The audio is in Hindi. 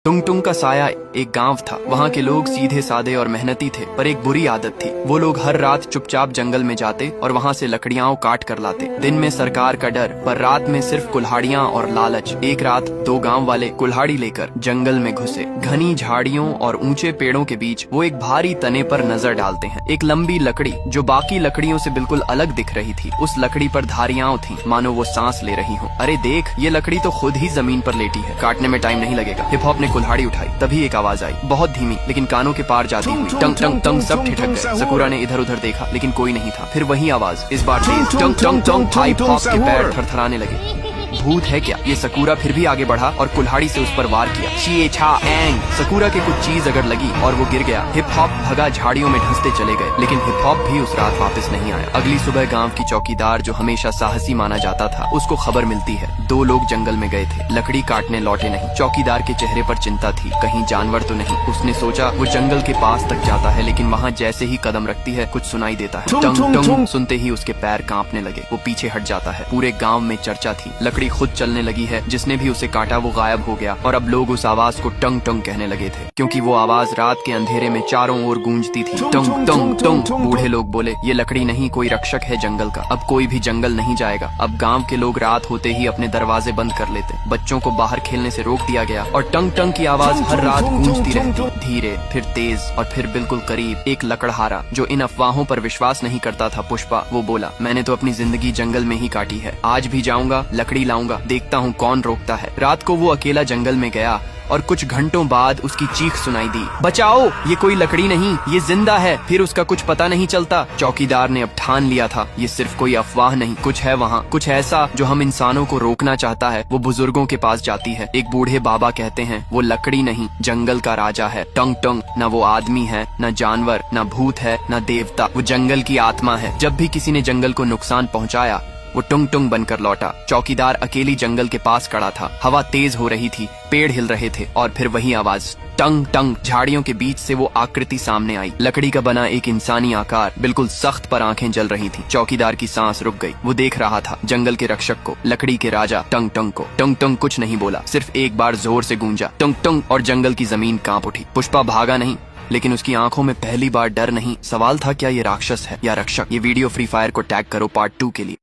टुंग टुंग का साया एक गांव था। वहाँ के लोग सीधे सादे और मेहनती थे, पर एक बुरी आदत थी। वो लोग हर रात चुपचाप जंगल में जाते और वहाँ से लकड़ियाँ काट कर लाते। दिन में सरकार का डर, पर रात में सिर्फ कुल्हाड़ियाँ और लालच। एक रात दो गांव वाले कुल्हाड़ी लेकर जंगल में घुसे। घनी झाड़ियों और ऊंचे पेड़ों के बीच वो एक भारी तने पर नजर डालते हैं। एक लंबी लकड़ी जो बाकी लकड़ियों से बिल्कुल अलग दिख रही थी। उस लकड़ी पर धारियां थीं, मानो वो सांस ले रही हो। अरे देख, ये लकड़ी तो खुद ही जमीन पर लेटी है, काटने में टाइम नहीं लगेगा। हिप हॉप ने कुल्हाड़ी उठाई। तभी एक आवाज आई, बहुत धीमी लेकिन कानों के पार जाती हुई। टंग टंग टंग। सब ठिठक गए। सकूरा ने इधर उधर देखा लेकिन कोई नहीं था। फिर वही आवाज, इस बार तेज। टंग टंग टंग। हिप हॉप के पैर थरथराने लगे। भूत है क्या? ये सकूरा फिर भी आगे बढ़ा और कुल्हाड़ी से उस पर वार किया। शी छा एंग। सकूरा के कुछ चीज अगर लगी और वो गिर गया। हिप हॉप भगा, झाड़ियों में ढंसते चले गए, लेकिन हिप हॉप भी उस रात वापस नहीं आया। अगली सुबह गांव की चौकीदार, जो हमेशा साहसी माना जाता था, उसको खबर मिलती है दो लोग जंगल में गए थे, लकड़ी काटने लौटे नहीं। चौकीदार के चेहरे पर चिंता थी, कहीं जानवर तो नहीं। उसने सोचा वो जंगल के पास तक जाता है, लेकिन वहाँ जैसे ही कदम रखती है कुछ सुनाई देता है। टंग टंग। सुनते ही उसके पैर कांपने लगे। वो पीछे हट जाता है। पूरे गाँव में चर्चा थी, लकड़ी खुद चलने लगी है, जिसने भी उसे काटा वो गायब हो गया। और अब लोग उस आवाज को टंग टंग कहने लगे थे, क्योंकि वो आवाज रात के अंधेरे में चारों ओर गूंजती थी। टंग टंग टंग। बूढ़े लोग बोले, ये लकड़ी नहीं, कोई रक्षक है जंगल का। अब कोई भी जंगल नहीं जाएगा। अब गांव के लोग रात होते ही अपने दरवाजे बंद कर लेते। बच्चों को बाहर खेलने से रोक दिया गया और टंग टंग की आवाज हर रात गूंजती रहती। धीरे, फिर तेज और फिर बिल्कुल करीब। एक लकड़हारा जो इन अफवाहों पर विश्वास नहीं करता था, पुष्पा, वो बोला, मैंने तो अपनी जिंदगी जंगल में ही काटी है। आज भी जाऊंगा, लकड़ी लाऊंगा, देखता हूँ कौन रोकता है। रात को वो अकेला जंगल में गया और कुछ घंटों बाद उसकी चीख सुनाई दी, बचाओ, ये कोई लकड़ी नहीं, ये जिंदा है। फिर उसका कुछ पता नहीं चलता। चौकीदार ने अब ठान लिया था, ये सिर्फ कोई अफवाह नहीं, कुछ है वहाँ, कुछ ऐसा जो हम इंसानों को रोकना चाहता है। वो बुजुर्गों के पास जाती है। एक बूढ़े बाबा कहते हैं, वो लकड़ी नहीं, जंगल का राजा है। टंग टंग। न वो आदमी है, न जानवर, न भूत है, न देवता। वो जंगल की आत्मा है। जब भी किसी ने जंगल को नुकसान पहुँचाया, वो टुंग टुंग बनकर लौटा। चौकीदार अकेली जंगल के पास खड़ा था। हवा तेज हो रही थी, पेड़ हिल रहे थे और फिर वही आवाज, टंग टंग। झाड़ियों के बीच से वो आकृति सामने आई, लकड़ी का बना एक इंसानी आकार, बिल्कुल सख्त, पर आंखें जल रही थी। चौकीदार की सांस रुक गई। वो देख रहा था जंगल के रक्षक को, लकड़ी के राजा टंग टंग को। टंग टंग कुछ नहीं बोला, सिर्फ एक बार जोर से गूंजा, टंग टंग, और जंगल की जमीन कांप उठी। पुष्पा भागा नहीं, लेकिन उसकी आंखों में पहली बार डर नहीं। सवाल था, क्या ये राक्षस है या रक्षक? ये वीडियो फ्री फायर को टैग करो पार्ट 2 के लिए।